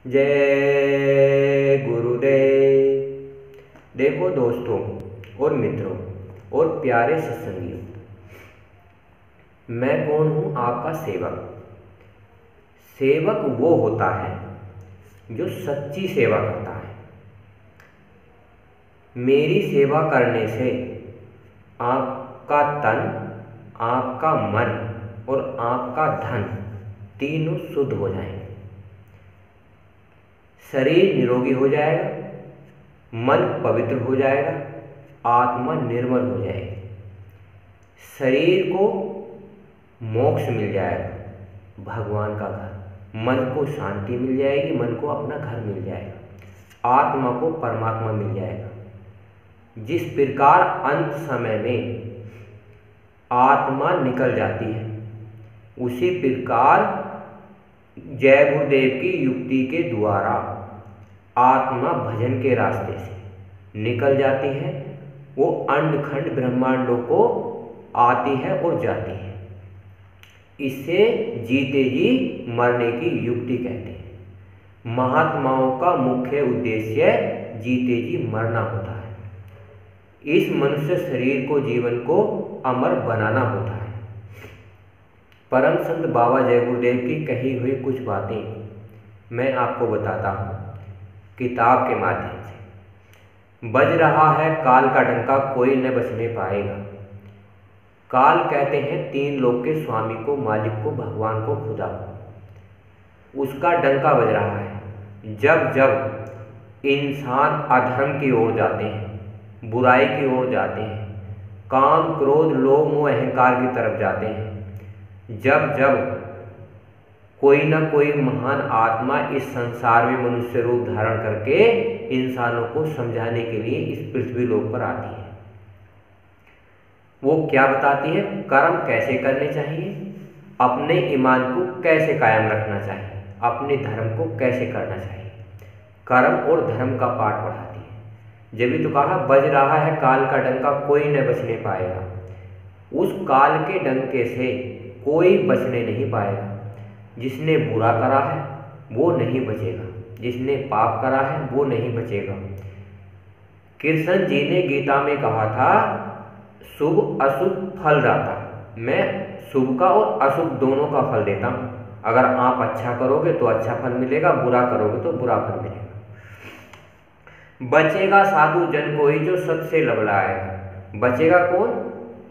जय गुरुदेव। देखो दोस्तों और मित्रों और प्यारे सत्संगियों, मैं कौन हूँ? आपका सेवक। सेवक वो होता है जो सच्ची सेवा करता है। मेरी सेवा करने से आपका तन, आपका मन और आपका धन तीनों शुद्ध हो जाएंगे। शरीर निरोगी हो जाएगा, मन पवित्र हो जाएगा, आत्मा निर्मल हो जाएगी। शरीर को मोक्ष मिल जाएगा, भगवान का घर। मन को शांति मिल जाएगी, मन को अपना घर मिल जाएगा। आत्मा को परमात्मा मिल जाएगा। जिस प्रकार अंत समय में आत्मा निकल जाती है, उसी प्रकार जय गुरुदेव की युक्ति के द्वारा आत्मा भजन के रास्ते से निकल जाती है। वो अंड खंड ब्रह्मांडों को आती है और जाती है। इसे जीते जी मरने की युक्ति कहते हैं। महात्माओं का मुख्य उद्देश्य जीते जी मरना होता है। इस मनुष्य शरीर को, जीवन को अमर बनाना होता है। परम संत बाबा जय गुरुदेव की कही हुई कुछ बातें मैं आपको बताता हूँ किताब के माध्यम से। बज रहा है काल का डंका, कोई न बचने पाएगा। काल कहते हैं तीन लोक के स्वामी को, मालिक को, भगवान को, खुदा को। उसका डंका बज रहा है। जब जब इंसान अधर्म की ओर जाते हैं, बुराई की ओर जाते हैं, काम क्रोध लोभ मोह अहंकार की तरफ जाते हैं, जब जब कोई ना कोई महान आत्मा इस संसार में मनुष्य रूप धारण करके इंसानों को समझाने के लिए इस पृथ्वी लोक पर आती है, वो क्या बताती है? कर्म कैसे करने चाहिए, अपने ईमान को कैसे कायम रखना चाहिए, अपने धर्म को कैसे करना चाहिए। कर्म और धर्म का पाठ पढ़ाती है। जब भी तो कहा बज रहा है काल का डंका, कोई न बचने पाएगा। उस काल के डंके से कोई बचने नहीं पाएगा। जिसने बुरा करा है वो नहीं बचेगा, जिसने पाप करा है वो नहीं बचेगा। कृष्ण जी ने गीता में कहा था, शुभ अशुभ फल दाता। मैं शुभ का और अशुभ दोनों का फल देता हूँ। अगर आप अच्छा करोगे तो अच्छा फल मिलेगा, बुरा करोगे तो बुरा फल मिलेगा। बचेगा साधु जन कोई जो सत से लबलाएगा। बचेगा कौन?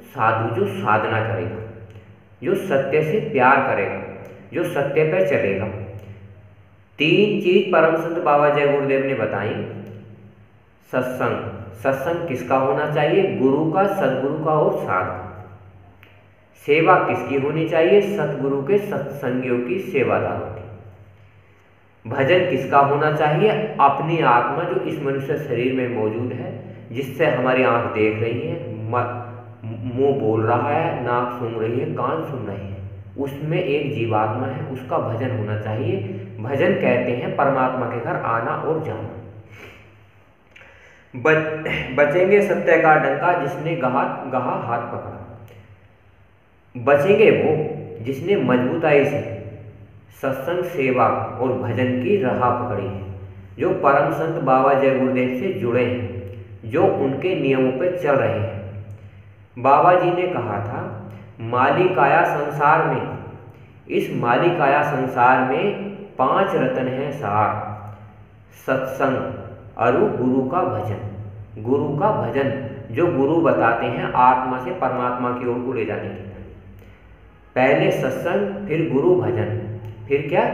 साधु जो साधना करेगा, जो सत्य से प्यार करेगा, जो सत्य पर चलेगा। तीन चीज परम संत बाबा जय गुरुदेव ने बताई। सत्संग, सत्संग किसका होना चाहिए? गुरु का, सदगुरु का और साधु का। सेवा किसकी होनी चाहिए? सतगुरु के, सत्संगियों की, सेवादारों की। भजन किसका होना चाहिए? अपनी आत्मा जो इस मनुष्य शरीर में मौजूद है, जिससे हमारी आंख देख रही है, मुंह बोल रहा है, नाक सूंघ रही है, कान सुन रहे हैं, उसमें एक जीवात्मा है, उसका भजन होना चाहिए। भजन कहते हैं परमात्मा के घर आना और जाना। बचेंगे सत्य का डंका, जिसने गहा हाथ पकड़ा। बचेंगे वो जिसने मजबूताई से सत्संग, सेवा और भजन की राह पकड़ी है, जो परम संत बाबा जय गुरुदेव से जुड़े हैं, जो उनके नियमों पर चल रहे हैं। बाबा जी ने कहा था, मालिकाया संसार में, इस मालिकाया संसार में 5 रत्न हैं सार। सत्संग, अरु गुरु का भजन। गुरु का भजन जो गुरु बताते हैं आत्मा से परमात्मा की ओर को ले जाने के लिए। पहले सत्संग, फिर गुरु भजन, फिर क्या?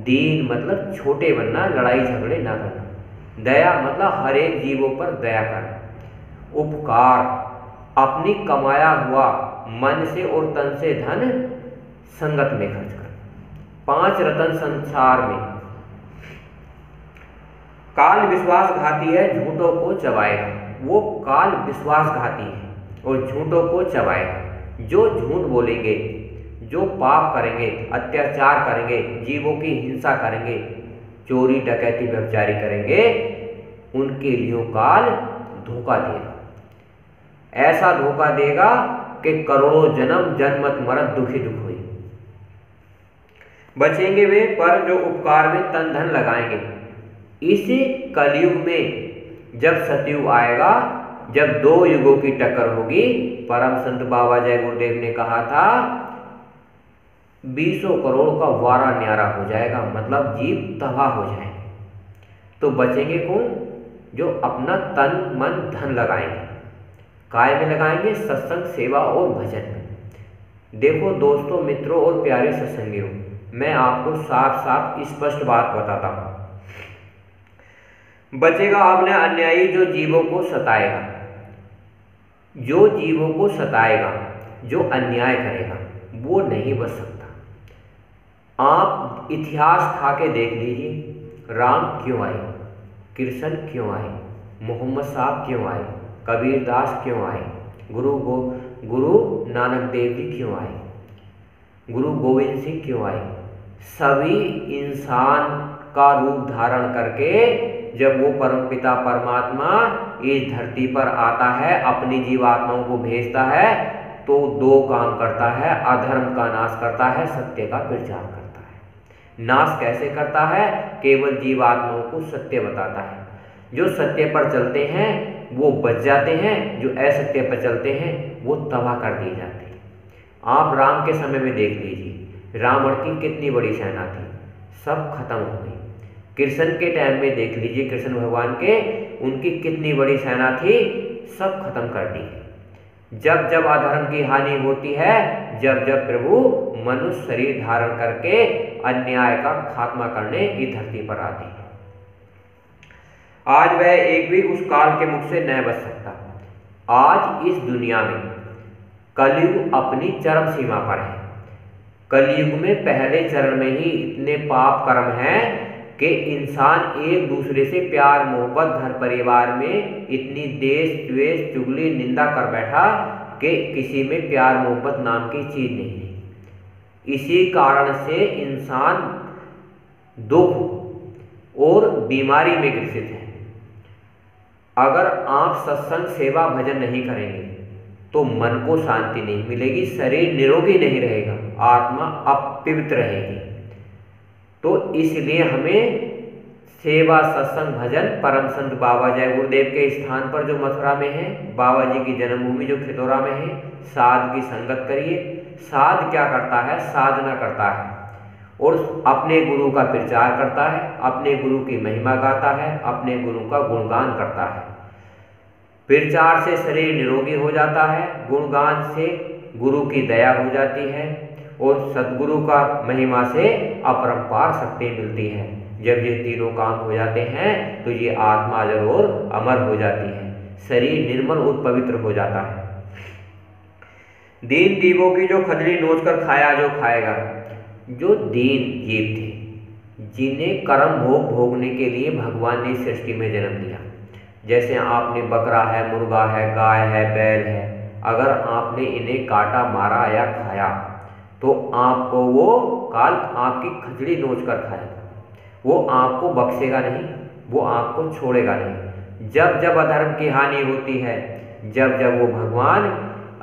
दीन मतलब छोटे बनना, लड़ाई झगड़े ना करना। दया मतलब हर एक जीवों पर दया करना। उपकार, अपनी कमाया हुआ मन से और तन से धन संगत में खर्च करना। 5 रत्न संसार में। काल विश्वासघाती है, झूठों को चबाएगा। वो काल विश्वासघाती है और झूठों को चबाएगा। जो झूठ बोलेंगे, जो पाप करेंगे, अत्याचार करेंगे, जीवों की हिंसा करेंगे, चोरी डकैती व्यभिचारी करेंगे, उनके लिए काल धोखा देगा। ऐसा धोखा देगा कि करोड़ों जन्म जन्मत मरत दुखी दुख हुई। बचेंगे वे पर जो उपकार में तन धन लगाएंगे। इस कलयुग में जब सतयुग आएगा, जब दो युगों की टक्कर होगी, परम संत बाबा जय गुरुदेव ने कहा था 20 करोड़ का वारा न्यारा हो जाएगा, मतलब जीव तबाह हो जाएंगे। तो बचेंगे कौन? जो अपना तन मन धन लगाएंगे। काय में लगाएंगे? सत्संग, सेवा और भजन में। देखो दोस्तों, मित्रों और प्यारे सत्संगियों, मैं आपको साफ साफ स्पष्ट बात बताता हूं। बचेगा आपने अन्यायी जो जीवों को सताएगा, जो जीवों को सताएगा, जो अन्याय करेगा, वो नहीं बच सकता। आप इतिहास खा के देख लीजिए, राम क्यों आए, कृष्ण क्यों आए, मोहम्मद साहब क्यों आए, कबीरदास क्यों आए, गुरु नानक देव जी क्यों आए, गुरु गोविंद सिंह क्यों आए। सभी इंसान का रूप धारण करके जब वो परमपिता परमात्मा इस धरती पर आता है, अपनी जीवात्माओं को भेजता है, तो दो काम करता है, अधर्म का नाश करता है, सत्य का प्रचार करता है। नाश कैसे करता है? केवल जीवात्माओं को सत्य बताता है। जो सत्य पर चलते हैं वो बच जाते हैं, जो असत्य पर चलते हैं वो तबाह कर दिए जाते हैं। आप राम के समय में देख लीजिए, रावण की कितनी बड़ी सेना थी, सब खत्म हो गई। कृष्ण के टाइम में देख लीजिए, कृष्ण भगवान के, उनकी कितनी बड़ी सेना थी, सब खत्म कर दी। जब जब अधर्म की हानि होती है, जब जब प्रभु मनुष्य शरीर धारण करके अन्याय का खात्मा करने इस धरती पर आते हैं। आज वह एक भी उस काल के मुख से न बच सकता। आज इस दुनिया में कलयुग अपनी चरम सीमा पर है। कलयुग में पहले चरण में ही इतने पाप कर्म हैं कि इंसान एक दूसरे से प्यार मोहब्बत, घर परिवार में इतनी देश द्वेष चुगली निंदा कर बैठा कि किसी में प्यार मोहब्बत नाम की चीज नहीं है। इसी कारण से इंसान दुख और बीमारी में ग्रसित है। अगर आप सत्संग, सेवा, भजन नहीं करेंगे तो मन को शांति नहीं मिलेगी, शरीर निरोगी नहीं रहेगा, आत्मा अपवित्र रहेगी। तो इसलिए हमें सेवा, सत्संग, भजन, परम संत बाबा जय गुरुदेव के स्थान पर जो मथुरा में है, बाबा जी की जन्मभूमि जो खितौरा में है, साध की संगत करिए। साध क्या करता है? साधना करता है और अपने गुरु का प्रचार करता है, अपने गुरु की महिमा गाता है, अपने गुरु का गुणगान करता है। प्रचार से शरीर निरोगी हो जाता है, गुणगान से गुरु की दया हो जाती है और सद्गुरु का महिमा से अपरंपार शक्ति मिलती है। जब ये तीनों काम हो जाते हैं तो ये आत्मा अजर और अमर हो जाती है, शरीर निर्मल और पवित्र हो जाता है। दीन दीवों की जो खजड़ी नोच कर खाया जो खाएगा। जो दीन जीव थे, जिन्हें कर्म भोग भोगने के लिए भगवान ने सृष्टि में जन्म दिया, जैसे आपने बकरा है, मुर्गा है, गाय है, बैल है, अगर आपने इन्हें काटा, मारा या खाया तो आपको वो काल आपकी खजड़ी नोच कर खाएगा। वो आपको बख्शेगा नहीं, वो आपको छोड़ेगा नहीं। जब जब अधर्म की हानि होती है, जब जब वो भगवान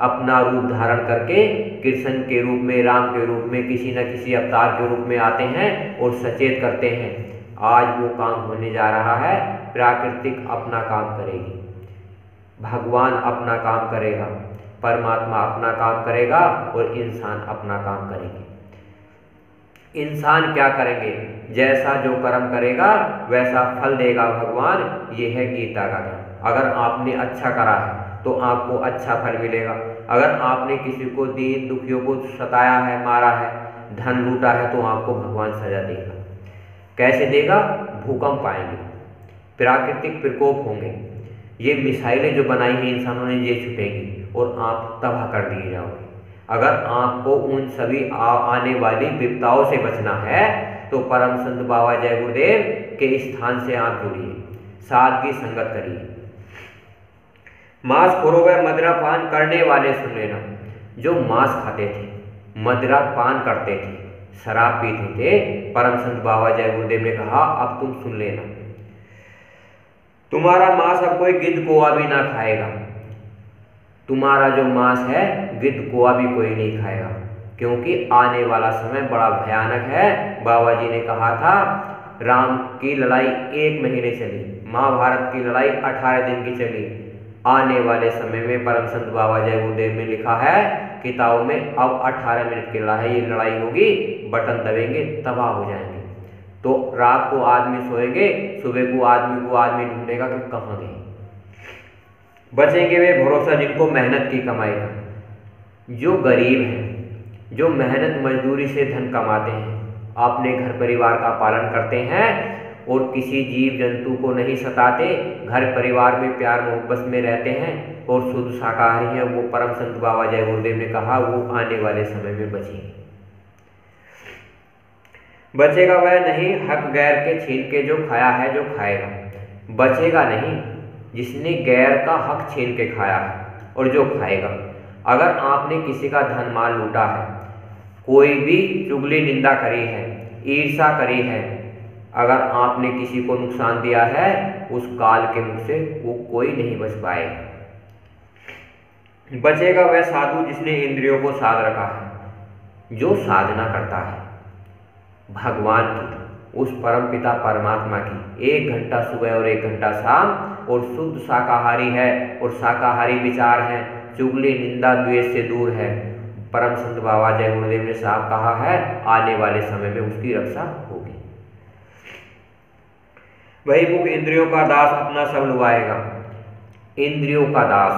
अपना रूप धारण करके कृष्ण के रूप में, राम के रूप में, किसी न किसी अवतार के रूप में आते हैं और सचेत करते हैं। आज वो काम होने जा रहा है। प्राकृतिक अपना काम करेगी, भगवान अपना काम करेगा, परमात्मा अपना काम करेगा और इंसान अपना काम करेंगे। इंसान क्या करेंगे? जैसा जो कर्म करेगा वैसा फल देगा भगवान। ये है गीता का ज्ञान। अगर आपने अच्छा करा है तो आपको अच्छा फल मिलेगा। अगर आपने किसी को दीन दुखियों को सताया है, मारा है, धन लूटा है, तो आपको भगवान सजा देगा। कैसे देगा? भूकंप आएंगे, प्राकृतिक प्रकोप होंगे, ये मिसाइलें जो बनाई हैं इंसानों ने ये छुटेंगी और आप तबाह कर दिए जाओगे। अगर आपको उन सभी आने वाली विपदाओं से बचना है तो परम संत बाबा जय गुरुदेव के स्थान से आप जुड़िए, सादगी संगत करिए। मांस खोरो व मदिरा पान करने वाले सुन लेना। जो मांस खाते थे, मदिरा पान करते थे, शराब पीते थे, परम संत बाबा जय गुरुदेव ने कहा अब तुम सुन लेना, तुम्हारा मांस अब कोई गिद्ध कौवा भी ना खाएगा। तुम्हारा जो मांस है गिद्ध कौवा भी कोई नहीं खाएगा। क्योंकि आने वाला समय बड़ा भयानक है। बाबा जी ने कहा था राम की लड़ाई 1 महीने चली, महाभारत की लड़ाई 18 दिन की चली। आने वाले समय में परम संत बाबा जय गुरुदेव ने लिखा है किताबों में, अब 18 मिनट की लड़ाई होगी, बटन दबेंगे तबाह हो जाएंगे। तो रात को आदमी सोएंगे, सुबह को आदमी ढूंढेगा कि कहाँ गए। बचेंगे वे भरोसा जिनको मेहनत की कमाई का। जो गरीब हैं, जो मेहनत मजदूरी से धन कमाते हैं, अपने घर परिवार का पालन करते हैं और किसी जीव जंतु को नहीं सताते, घर परिवार में प्यार मोहब्बत में रहते हैं और शुद्ध शाकाहारी हैं, वो परम संत बाबा जय गुरुदेव ने कहा वो आने वाले समय में बचेंगे। बचेगा वह नहीं हक गैर के छीन के जो खाया है जो खाएगा। बचेगा नहीं जिसने गैर का हक छीन के खाया है और जो खाएगा। अगर आपने किसी का धन माल लूटा है, कोई भी चुगली निंदा करी है, ईर्ष्या करी है, अगर आपने किसी को नुकसान दिया है, उस काल के मुख से वो कोई नहीं बच पाएगा। बचेगा वह साधु जिसने इंद्रियों को साध रखा है, जो साधना करता है भगवान की, उस परम पिता परमात्मा की, 1 घंटा सुबह और 1 घंटा शाम, और शुद्ध शाकाहारी है और शाकाहारी विचार है, चुगली निंदा द्वेष से दूर है। परम संत बाबा जय गुरुदेव ने साफ कहा है आने वाले समय में उसकी रक्षा होगी। वही मुख इंद्रियों का दास अपना सब लुभाएगा। इंद्रियों का दास,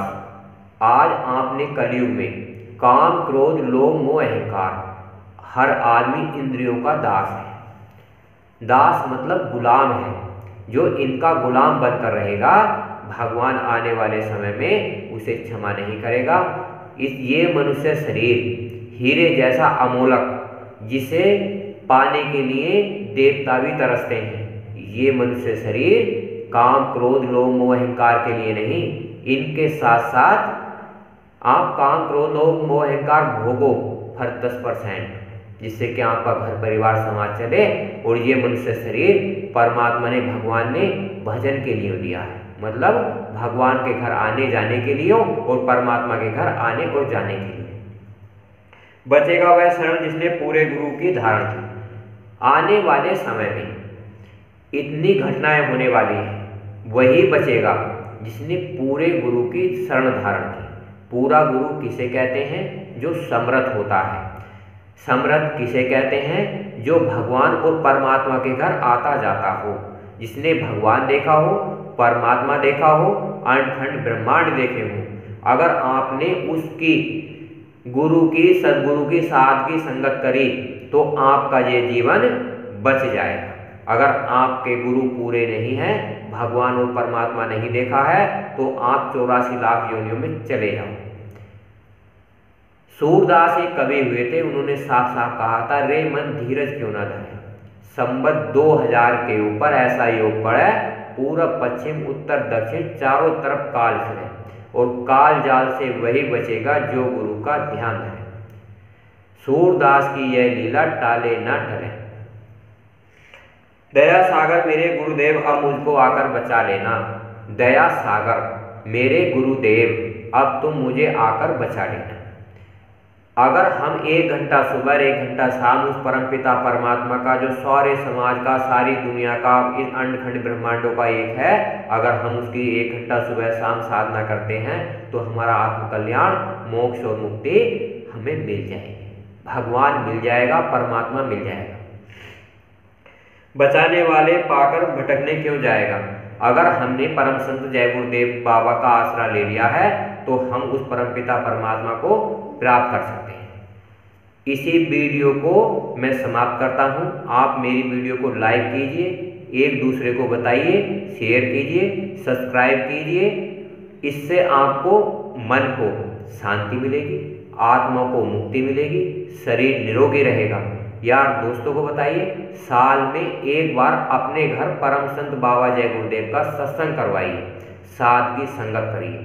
आज आपने कलयुग में काम क्रोध लोभ मोह अहंकार, हर आदमी इंद्रियों का दास है। दास मतलब गुलाम है। जो इनका गुलाम बनकर रहेगा, भगवान आने वाले समय में उसे क्षमा नहीं करेगा। ये मनुष्य शरीर हीरे जैसा अमोलक, जिसे पाने के लिए देवता भी तरसते हैं। ये मनुष्य शरीर काम क्रोध लोभ मोह अहंकार के लिए नहीं, इनके साथ साथ आप काम क्रोध लोभ मोह अहंकार भोगो हर 10%, जिससे कि आपका घर परिवार समाज चले। और ये मनुष्य शरीर परमात्मा ने भगवान ने भजन के लिए दिया है, मतलब भगवान के घर आने जाने के लिए और परमात्मा के घर आने और जाने के लिए। बचेगा वह शरण जिसने पूरे गुरु की धारण की। आने वाले समय में इतनी घटनाएं होने वाली हैं, वही बचेगा जिसने पूरे गुरु की शरण धारण की। पूरा गुरु किसे कहते हैं? जो समर्थ होता है। समर्थ किसे कहते हैं? जो भगवान और परमात्मा के घर आता जाता हो, जिसने भगवान देखा हो, परमात्मा देखा हो, अखंड ब्रह्मांड देखे हो। अगर आपने उसकी गुरु की सदगुरु की साथ की संगत करी तो आपका ये जीवन बच जाएगा। अगर आपके गुरु पूरे नहीं हैं, भगवान और परमात्मा नहीं देखा है, तो आप 84 लाख योनियों में चले जाओ। सूरदास एक कवि हुए थे, उन्होंने साफ साफ कहा था, रे मन धीरज क्यों न धरे, संबत 2000 के ऊपर ऐसा योग पड़े, पूरब पश्चिम उत्तर दक्षिण चारों तरफ काल फिरे, और काल जाल से वही बचेगा जो गुरु का ध्यान है। सूरदास की यह लीला टाले न टले। दया सागर मेरे गुरुदेव अब मुझको आकर बचा लेना। दया सागर मेरे गुरुदेव अब तुम मुझे आकर बचा लेना। अगर हम 1 घंटा सुबह 1 घंटा शाम उस परमपिता परमात्मा का, जो सारे समाज का, सारी दुनिया का, इस अंडखंड ब्रह्मांडों का एक है, अगर हम उसकी 1 घंटा सुबह शाम साधना करते हैं तो हमारा आत्मकल्याण मोक्ष और मुक्ति हमें मिल जाएगी। भगवान मिल जाएगा, परमात्मा मिल जाएगा। बचाने वाले पाकर भटकने क्यों जाएगा। अगर हमने परम संत जय गुरुदेव बाबा का आसरा ले लिया है तो हम उस परमपिता परमात्मा को प्राप्त कर सकते हैं। इसी वीडियो को मैं समाप्त करता हूं। आप मेरी वीडियो को लाइक कीजिए, एक दूसरे को बताइए, शेयर कीजिए, सब्सक्राइब कीजिए। इससे आपको मन को शांति मिलेगी, आत्मा को मुक्ति मिलेगी, शरीर निरोगी रहेगा। यार दोस्तों को बताइए, साल में 1 बार अपने घर परम संत बाबा जय गुरुदेव का सत्संग करवाइए, साध की संगत करिए।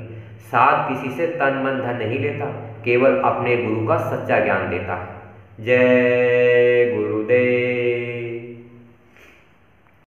साध किसी से तन मन धन नहीं लेता, केवल अपने गुरु का सच्चा ज्ञान देता है। जय गुरुदेव।